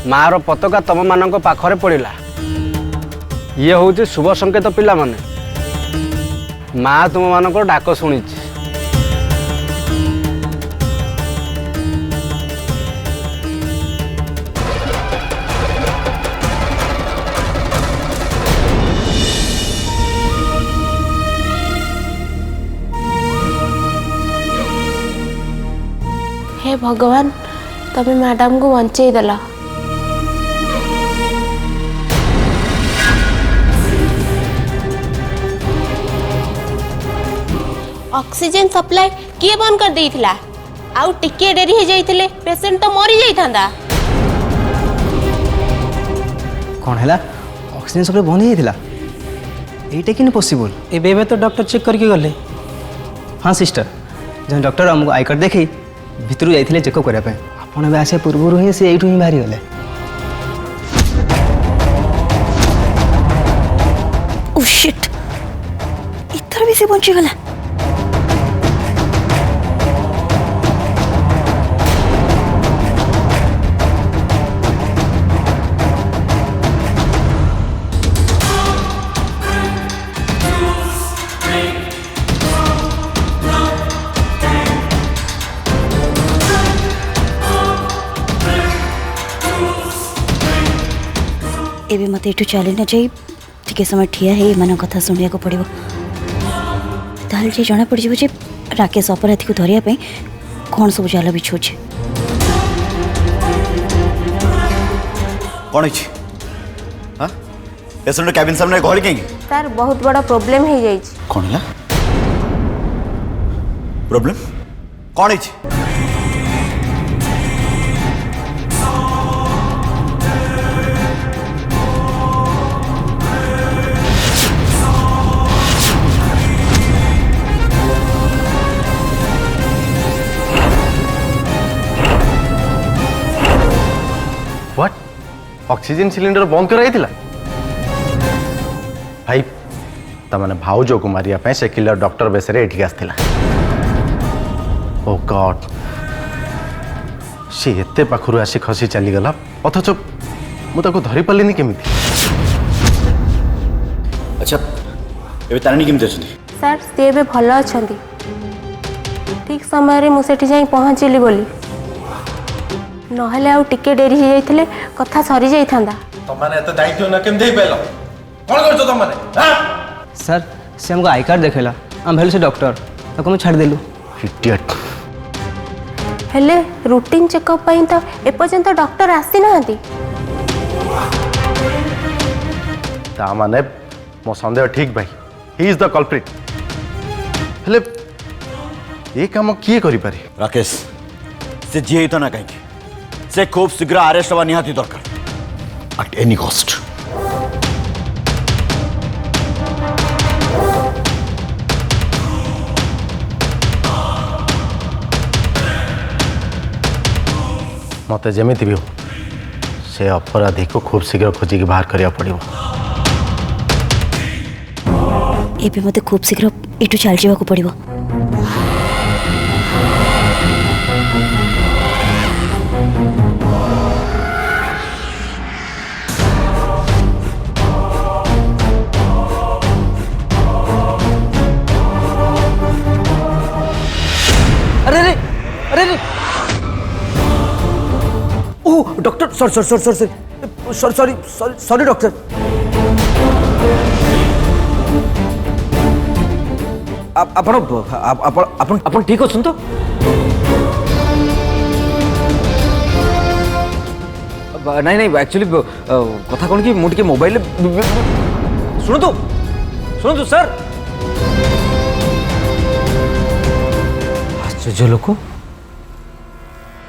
मार पताका तुम मान पाखरे पड़ा ये हूँ शुभ संकेत पिला माने माँ तुम मान डाक शुणी हे भगवान तबे मैडम को बंचे देला। ऑक्सीजन सप्लाई किए बंद कर देइथिला आउ टिके डेरी हे जाइथिले पेशेंट तो मरी जाइथांदा। कौन है ऑक्सीजन सप्लाई बंद ही थिला एटा कि पॉसिबल एबे तो डॉक्टर चेक करके गले। हाँ सिस्टर जब डॉक्टर आमको आई कार्ड देखी भितर जाइए चेकअप करने आपड़ आसा पूर्व ही सी यू ही बाहरी गले। ओह शिट इथर भी से बंची गला। एबे मत एठू चली न जाई टिके समय ठिया है मन कथा सुनिया को पड़ो ताल जे जना पड़ जे राकेश अपराधी को धरिया पे कौन सब जाल बिछो छे। कौन है हां पेशेंट केबिन सामने गहली केंगी सर बहुत बड़ा प्रॉब्लम हो जाई। कौन है प्रॉब्लम कौन है ऑक्सीजन सिलिंडर बंद कराई भाई तमने भाउज को मारिया से किलर डॉक्टर बेस एठी आसला। ओ गॉड सी एते पाखरु आसी खसी चली गला अथच मु ताको धरि पालिनी केमिति। अच्छा एबे तारणी केमिति अछंती सर से बे भलो अछंती ठीक समय रे मुसेठी जाई पहुंचली बोली नहले आउ टिके डेरी हो जाइथिले कथा सरी जाइथांदा। तमने एत दायित्व न केम देई पेलो कोन करछो तमने हां सर से हमको आई कार्ड देखेला हम भेल से डॉक्टर तो छाड़ देलु। इडियट हेले रूटीन चेकअप पई तो एपर्यंत डॉक्टर आसी नांती ता माने मो संदेह ठीक भाई ही इज द कल्प्रिट हेले ये काम किए करि पारे राकेश से जी तो ना कहीं से खूब शीघ्र अरेस्ट हवा निहाती दरकार एट एनी कॉस्ट। मत जमीती भी हो से अपराधी को खूब शीघ्र खोजिक बाहर करिया पड़िबो। एबे मते खूब शीघ्र एठू चल जीवा को पड़िबो। डॉक्टर सॉरी डॉक्टर आपण ठीक अच्छे तो नहीं नहीं एक्चुअली कथा कौन कि मुझे मोबाइल शुणु तो सर आश्चर्य लोक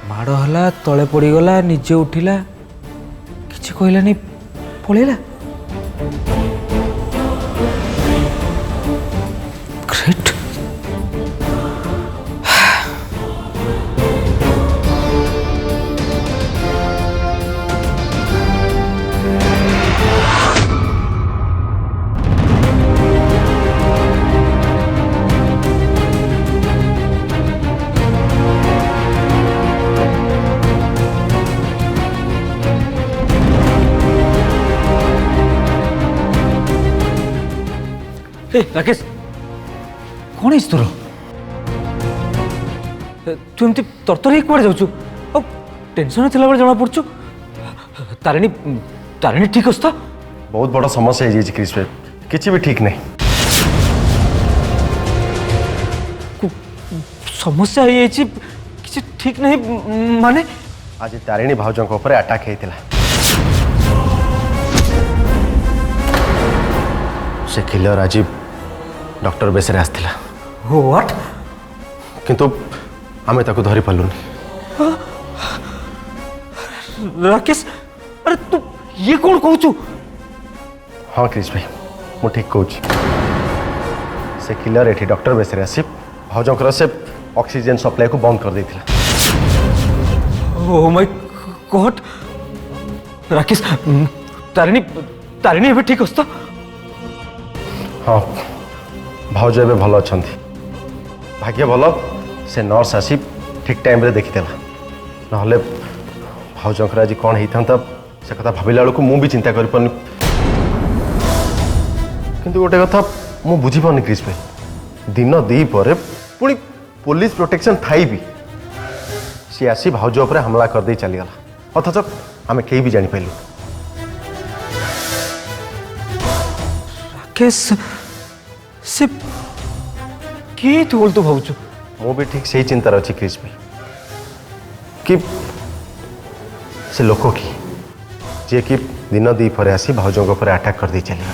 माड़ है तले पड़गला निजे उठिला किसी कहलानी पलैला ग्रेट। ए राकेश कौन है तोर तू एमती तरतर कुआड़े जाऊँ आ टेंशन थी जना पड़ू तारिणी तारिणी ठीक अच्छे तो बहुत बड़ा समस्या है क्रिस भाई किसी भी ठीक नहीं समस्या है किसी ठीक नहीं माने आज तारिणी भाउजों ऊपर अटैक होता से किलर आज डॉक्टर बेस आसला व्हाट किंतु आमे ताको धरी पालुनी राकेश अरे तू ये कौन कहू हाँ क्रिस भाई मु ठीक कहूँ से किलर एठी डॉक्टर बेस आसी भाउजों से ऑक्सीजन सप्लाई को बंद कर देथिला oh my God Rakesh Tarini Tarini एबे ठीक अछि तो हाँ भाउज एबे भल अछंती भाग्य भल से नर्स आसी ठीक टाइम रे देखिदेला नहले भाउजंकर आज कौन होता से कथा भाविला बेलू मु भी चिंता कर पारनी किंतु गोटे कथा मु बुझी पारनी क्रिस भाई दिन दी पर पुणी पुलिस प्रोटेक्शन थाई भी सी आसी भाउज उपर हमला कर दे चलीगला अथच आम कहीं भी जापारू राकेश से किए तू बोल तू भावुଛୁ मु भी ठीक सही चिंतार अच्छी क्रिस भाई कि से लोक कि जे कि दिन दी पर आसी भाउजों पर अटैक कर दे चलीगला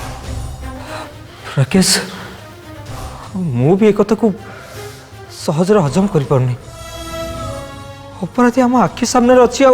राकेश मु भी एक कथा को सहजरे हजम कर पारनी अपराधी आम आखि सामने अच्छी आ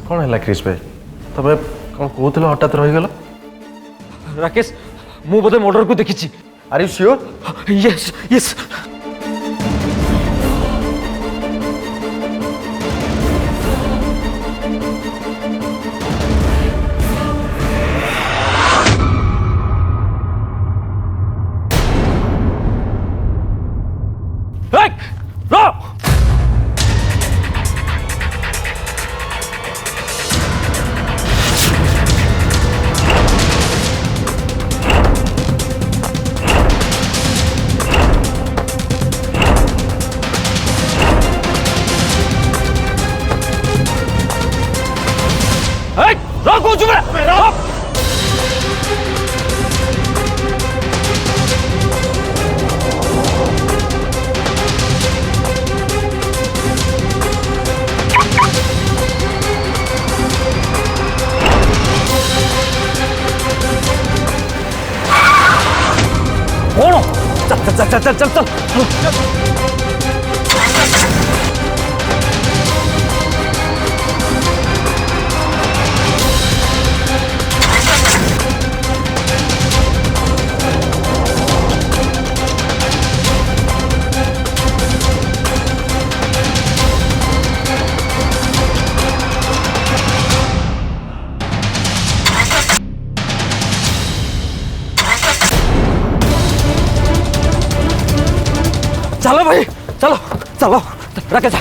कौन है क्रिस भाई तबे कौन कहते हठात रहीगल राकेश मु बोधे मर्डर को देखी are you sure yes yes चल चल चल चल चल चलो भाई चलो चलो रखे जा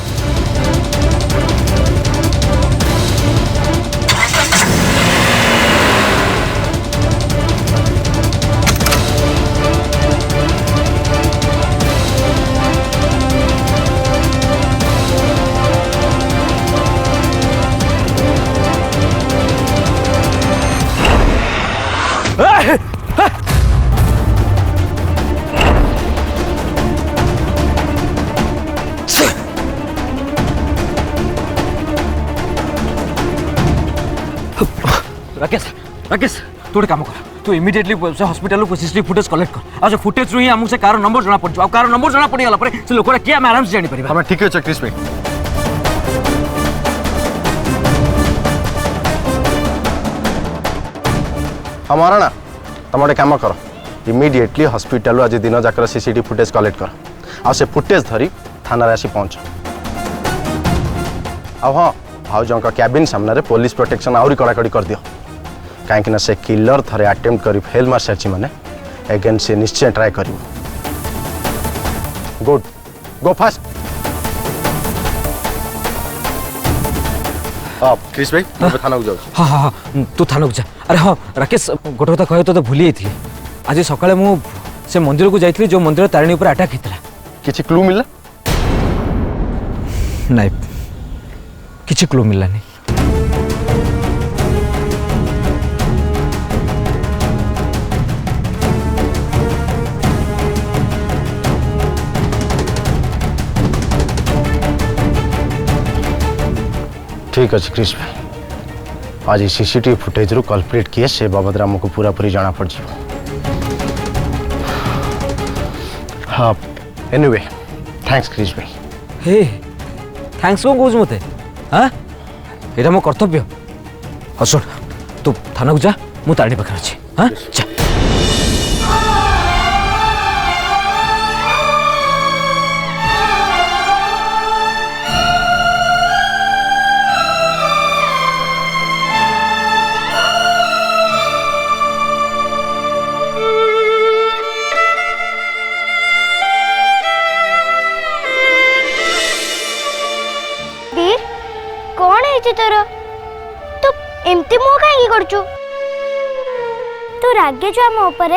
राकेश राकेश तू गोटे काम कर तू इमिडिएटली से हॉस्पिटल को सीसीटीवी फुटेज कलेक्ट कर आ फुटेज रु ही आमको से कार नंबर जना पड़ कार नंबर जना पड़ गला से लोकरा किए आम आराम से जानी परिबा हम ठीक है क्रिस भाई हमारा ना तुम गोटे काम कर इमिडिएटली हॉस्पिटल आज दिन जाकर सीसीटीवी फुटेज कलेक्ट कर आ से फुटेज धरी थाना आसी पहुंच अब हाँ भाउजों कैबिन सामने पुलिस प्रोटेक्शन आहरी कड़ाकड़ी कर दियो कहीं से किलर थरे अटेम्प्ट कर फेल मार सारी मैंने एगेन से निश्चय ट्राए कर गुड गो फास्ट क्रिस भाई मैं थाना को जाऊँ हाँ हाँ हाँ तू थाना को जा अरे हाँ राकेश गोटे कथा कह तो भूली जाइए आज सकाଳେ मु से मंदिर को जाइए जो मंदिर तारिणी ऊपर अटैक होता किसी क्लू मिलला नाइ किसी क्लू मिलला नहीं ठीक अच्छे क्रिस भाई आज सीसीटीवी फुटेज रु कल्प्रिट किए से बाबद आमको पूरा पूरी जाना पड़ जाए हाँ एनीवे थैंक्स क्रिस भाई हे थैंक्स को कौन मत हाँ यहाँ मो कर्तव्य हाँ शुण तू थाना को जा मु तारिणी पाखे अच्छी हाँ जा तोर तू एमती मुह कहीं करचु तू रागे जो आम ऊपर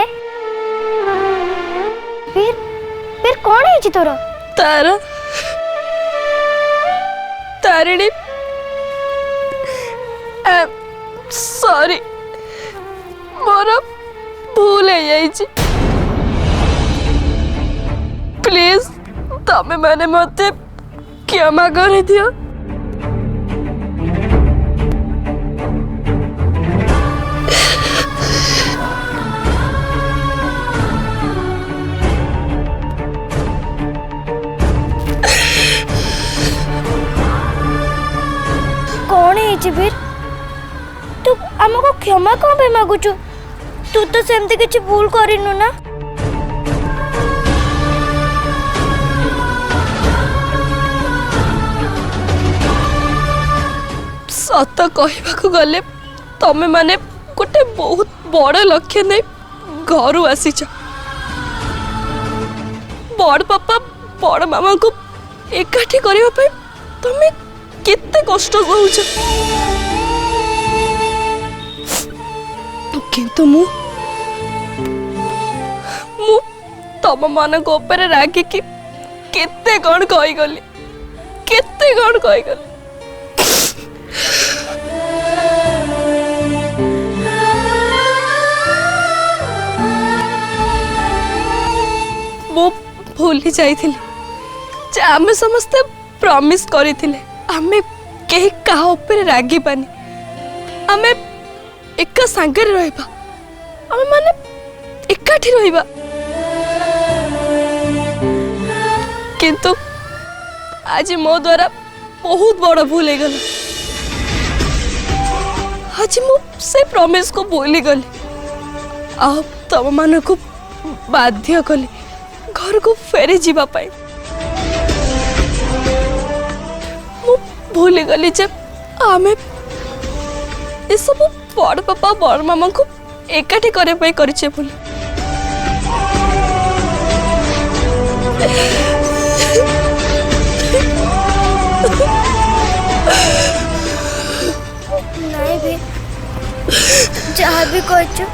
फिर फिर कौन है तोर तारा तारिणी सॉरी मोर भूल है जाइए प्लीज तमे माने मते क्षमा कर दियो फिर तू हमको क्षमा कौन पे मागुचु तू तो सेमती किसी भूल करिनु ना सत कहवाक गले तमे माने गोटे बहुत बड़ लक्ष्य नहीं घर आसीच बड़ पापा बड़ मामा को एकाठी करने तमे केते कष्ट सहूच किंतु मु तम मान रागी कि केते कौन कहीगली केते कौन कहीगली मु भूली जाइथिली जे आमे समस्ते प्रॉमिस करिथिले आमे कहीं कहा ऊपर रागी पानी आमे एका सांगे रहिबा आमे माने एकाठी रहिबा किंतु आज मो द्वारा बहुत बड़ भूल हो गला आज मु से प्रॉमिस को भूली गली आ तम मान को बाध्य कली घर को फेरी जीवा पाई भूली गली जे आमे ये सब बड़ पापा बड़ मामा को एकाठी करे पाई करिचे बोली नहीं भी जहाँ भी कहचु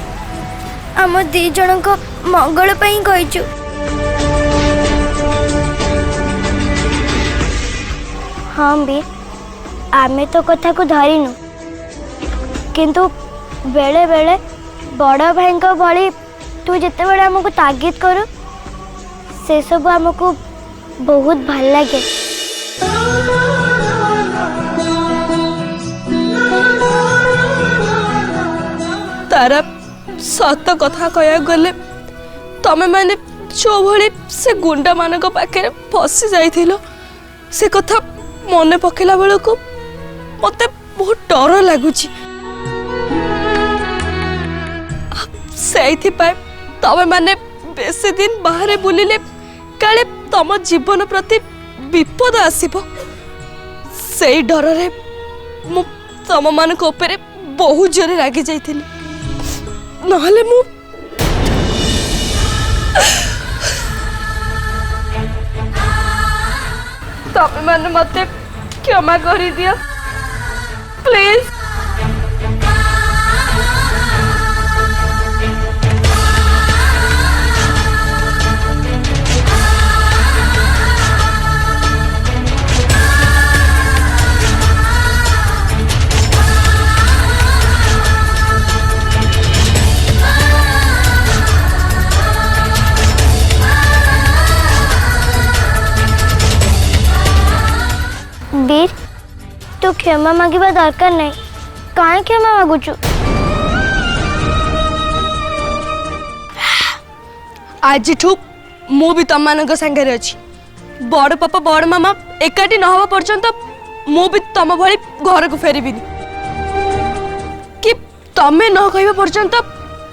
आम दी जन को मंगल पाई कहचु हाँ भी आमे तो कथा को धरिनु किंतु बेले बेले बड़ भाई भली तू जिते बड़े आमको तागिद करू से सब आमको बहुत भल लगे तारा सत कथा कह गले तमे माने जो भली से गुंडा मान पाखे फसी जाइथिलो से कथा मन पकेला बेल को मते बहुत डर लगुच से तमे माने बेसी दिन बाहर बुलिले काले तम जीवन प्रति विपद आसीबो से डर रे मु तम मान को ऊपर बहुत जोरे रागी जाइथिली नहले मु तमे माने मते क्षमा करी दियो प्लीज। वीर तू क्षमा मांगिबा दरकार नहीं काहे क्षमा मागुचु आज मु भी तम मान संगे अच्छी बड़ पापा बड़ मामा एकाठी न हवा पर्यंत मु भी तम भली घर को फेरबी कि तमे न कहवा पर्यंत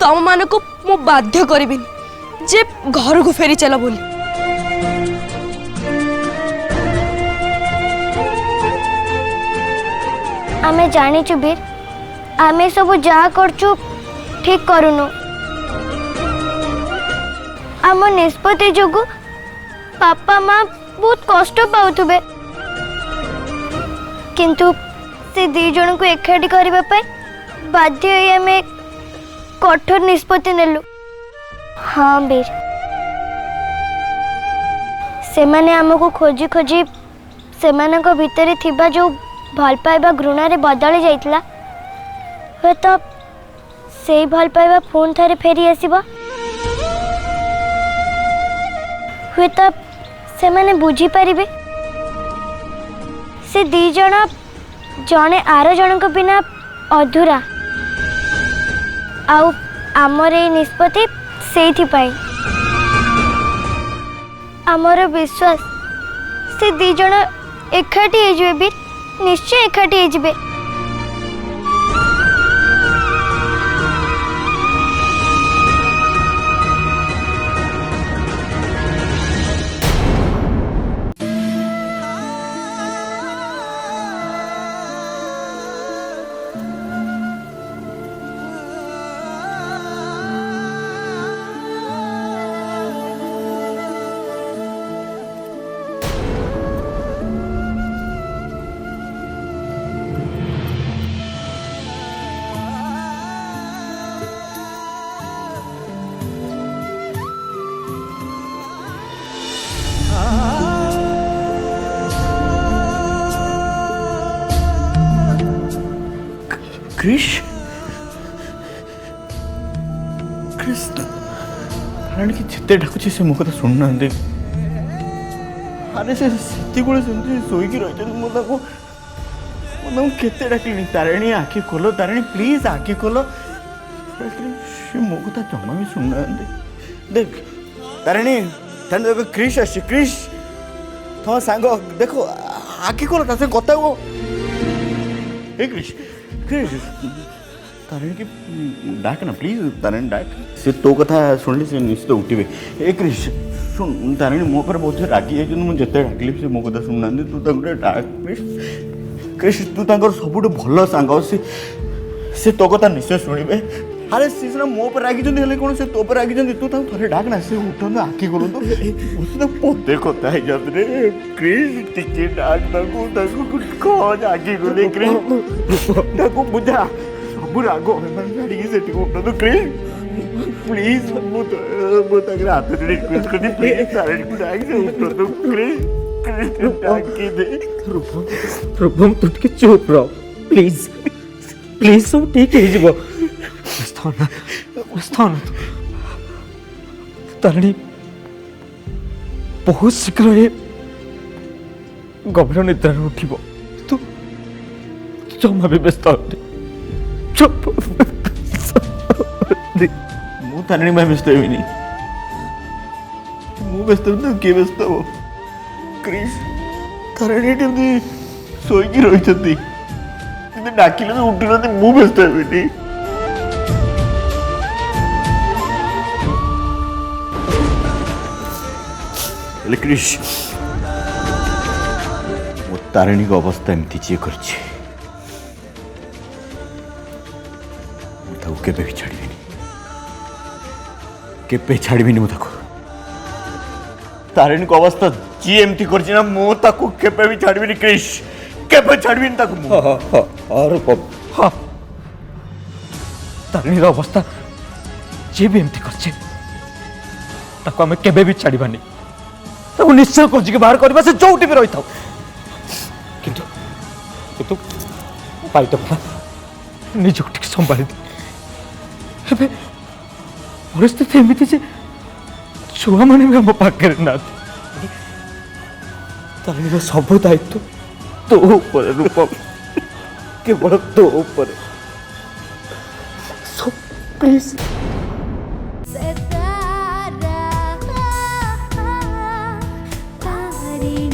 तम मान को मु बाध्य करबी जे घर को फेरी चला बोली। आमे जानिचु वीर आमे सब जा करचु ठीक करूनु आम निष्पत्ति जोगु पापा माँ बहुत कष्ट पाउथुबे किंतु से दी जन को एकाठी करबा पय बाध्य होई आमे कठोर निष्पत्ति नेलु। हाँ वीर से माने हमको खोजी खोजी से माने को भीतर थिबा जो भल पाइबा घृणा रे बदली जाइतला हे तो से भल पाइबा फोन थारे फेरी आसीबा हे तो से माने बुझी परिबे से दी जण जणे आर जण को बिना अधूरा आउ आमर ए निष्पत्ति सेठी पाई आमर विश्वास से दी जण एकाठी हे जबे भी निश्चय एकाठी हे जबे। क्रिश कृष्ण कारण कि जिते डाकुची से मो कथा सुन ना अरे से सेती गुळे सेमती सोईकी रहिते मो ताको केते डाकिनी तारिणी आखि खोलो तारिणी प्लीज आखि खोलो से मो कथा जमा भी सुन ना देख तारिणी तने देखो क्रिश आसी क्रिश तो सांग देखो आखि खोलो तासे कथा को ए क्रिश तारिणी की डाक ना प्लीज तारिणी डाक से तो कथा सुनली से निश्चित उठिबे ए क्रिश सुन तारिणी मो पर बहुत रागी है मु जते डाकली से मो कथा सुन ना तू तंगरे डाक क्रिश क्रिश तू तंगर सबुठ भलो सांग से तो कथा निश्चय सुनिबे अरे सीसना मो पर रागी जंदी हले कोन से तो पर रागी जंदी तू ता थरे डाक ना से उठन आखी कोलो तो उसने पोते कथा है जब रे क्रिश टिके डाक ताको कुछ खोज आखी कोले क्रिश ताको बुझा सब रागो मन गाड़ी से टिको उठन तो क्रिश प्लीज मो तक हाथ से रिक्वेस्ट करती प्लीज सारे डाक से उठन तो क्रिश डाक के दे प्रभु तू टिके चुप रहो प्लीज प्लीज सब ठीक है जीवो स्थान तारिणी बहुत शीघ्र ये गभीर निद्रा उठिब तू जमा भी व्यस्त मु तारिणी में व्यस्त हेबिनी मु व्यस्त तो के व्यस्त हो क्रिश तारिणी टिमती सोईकी रहिछंती किंतु डाकिले तो उठि नथि मु व्यस्त हेबिनी क्रिश तारिणी को अवस्था एमती जी कर केबे भी छाड़बीनि केबे छाड़बीनि तारिणी को अवस्था जी एमती करछि ना मो ताकू केबे भी छाड़बीनि क्रिश केबे छाड़बीनि ताकू और हाँ तारिणी अवस्था जी भी एमती करछे ताको आमे केबे भी छाड़बानी ताको निश्चय खोजिके बाहर करबा से जोउटी भी रही थाउ किंतु किंतु पाइट अपना निज ठीक संभाली दे परिस्थिति एमती जे छुआ मैंने भी आम पाखे ना तारिणी सब दायित्व तो ऊपर रूपम केवल तो ऊपर सो प्लीज तारिणी